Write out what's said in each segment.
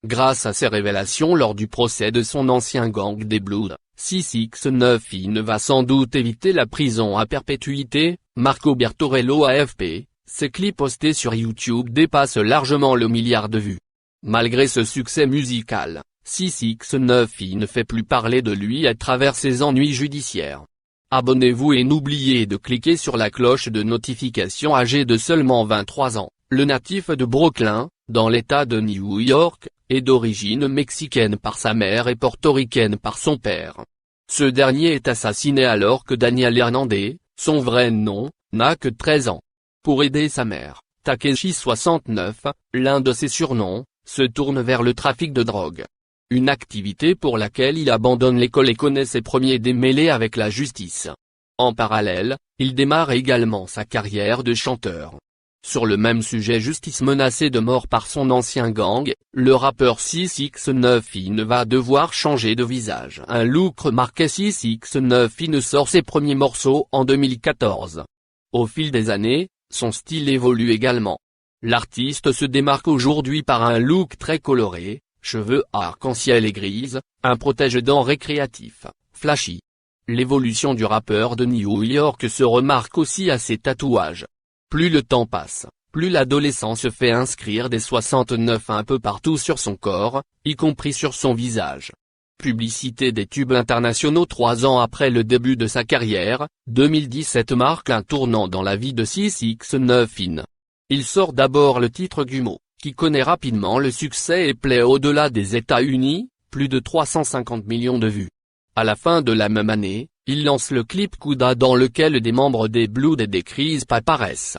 Grâce à ses révélations lors du procès de son ancien gang des Bloods, 6ix9ine va sans doute éviter la prison à perpétuité. Marco Bertorello AFP, ses clips postés sur YouTube dépassent largement le milliard de vues. Malgré ce succès musical, 6ix9ine ne fait plus parler de lui à travers ses ennuis judiciaires. Abonnez-vous et n'oubliez de cliquer sur la cloche de notification. Âgé de seulement 23 ans, le natif de Brooklyn, dans l'État de New York, est d'origine mexicaine par sa mère et portoricaine par son père. Ce dernier est assassiné alors que Daniel Hernandez, son vrai nom, n'a que 13 ans. Pour aider sa mère, Takeshi 69, l'un de ses surnoms, se tourne vers le trafic de drogue. Une activité pour laquelle il abandonne l'école et connaît ses premiers démêlés avec la justice. En parallèle, il démarre également sa carrière de chanteur. Sur le même sujet, justice menacé de mort par son ancien gang, le rappeur 6ix9ine va devoir changer de visage. Un look remarqué. 6ix9ine sort ses premiers morceaux en 2014. Au fil des années, son style évolue également. L'artiste se démarque aujourd'hui par un look très coloré, cheveux arc-en-ciel et grises, un protège-dents récréatif, flashy. L'évolution du rappeur de New York se remarque aussi à ses tatouages. Plus le temps passe, plus l'adolescent se fait inscrire des 69 un peu partout sur son corps, y compris sur son visage. Publicité des tubes internationaux. 3 ans après le début de sa carrière, 2017 marque un tournant dans la vie de 6ix9ine. Il sort d'abord le titre Gumo, qui connaît rapidement le succès et plaît au-delà des États-Unis, plus de 350 millions de vues. À la fin de la même année, il lance le clip Kuda dans lequel des membres des Bloods et des Crisp apparaissent.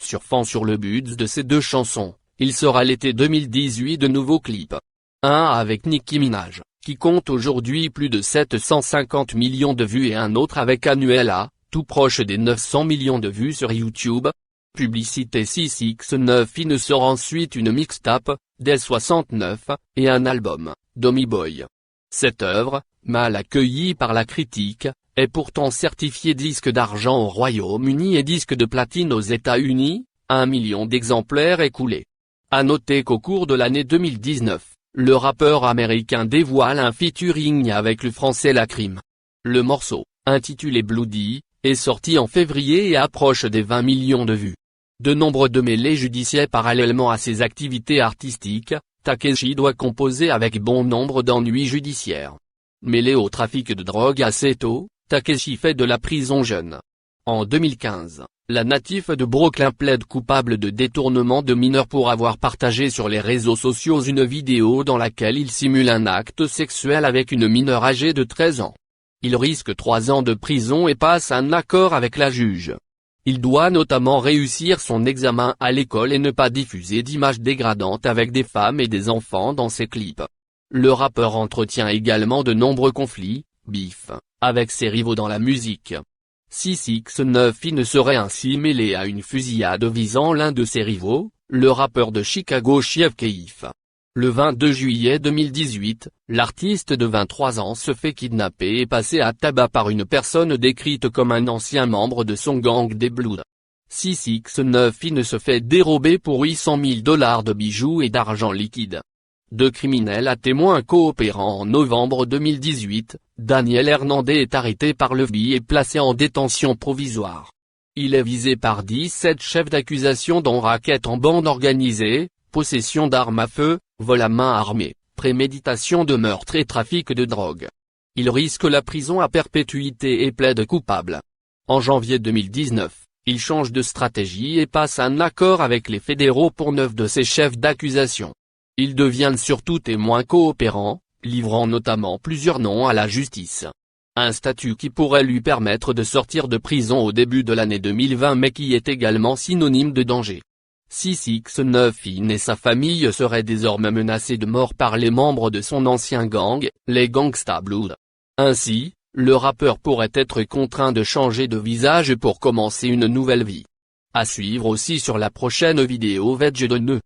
Surfant sur le buzz de ces deux chansons, il sort à l'été 2018 de nouveaux clips. Un avec Nicki Minaj, qui compte aujourd'hui plus de 750 millions de vues, et un autre avec Anuela, tout proche des 900 millions de vues sur YouTube. Publicité. 6ix9ine sort ensuite une mixtape, Des 69, et un album, Dommy Boy. Cette œuvre, mal accueillie par la critique, est pourtant certifiée disque d'argent au Royaume-Uni et disque de platine aux États-Unis, 1 million d'exemplaires écoulés. À noter qu'au cours de l'année 2019, le rappeur américain dévoile un featuring avec le français Lacrim. Le morceau, intitulé Bloody, est sorti en février et approche des 20 millions de vues. De nombreux démêlés judiciaires. Parallèlement à ses activités artistiques, Takeshi doit composer avec bon nombre d'ennuis judiciaires. Mêlé au trafic de drogue assez tôt, Takeshi fait de la prison jeune. En 2015, la natif de Brooklyn plaide coupable de détournement de mineurs pour avoir partagé sur les réseaux sociaux une vidéo dans laquelle il simule un acte sexuel avec une mineure âgée de 13 ans. Il risque 3 ans de prison et passe un accord avec la juge. Il doit notamment réussir son examen à l'école et ne pas diffuser d'images dégradantes avec des femmes et des enfants dans ses clips. Le rappeur entretient également de nombreux conflits, bifs, avec ses rivaux dans la musique. 6ix9ine serait ainsi mêlé à une fusillade visant l'un de ses rivaux, le rappeur de Chicago Chief Keef. Le 22 juillet 2018, l'artiste de 23 ans se fait kidnapper et passer à tabac par une personne décrite comme un ancien membre de son gang des Bloods. 6ix9ine se fait dérober pour $800 000 de bijoux et d'argent liquide. Deux criminels à témoins coopérants. En novembre 2018, Daniel Hernandez est arrêté par le FBI et placé en détention provisoire. Il est visé par 17 chefs d'accusation dont racket en bande organisée, possession d'armes à feu, vol à main armée, préméditation de meurtre et trafic de drogue. Il risque la prison à perpétuité et plaide coupable. En janvier 2019, il change de stratégie et passe un accord avec les fédéraux pour 9 de ses chefs d'accusation. Il devient surtout témoin coopérant, livrant notamment plusieurs noms à la justice. Un statut qui pourrait lui permettre de sortir de prison au début de l'année 2020 mais qui est également synonyme de danger. 6ix9ine et sa famille seraient désormais menacés de mort par les membres de son ancien gang, les Gangsta Bloods. Ainsi, le rappeur pourrait être contraint de changer de visage pour commencer une nouvelle vie. À suivre aussi sur la prochaine vidéo Veg de Nœud.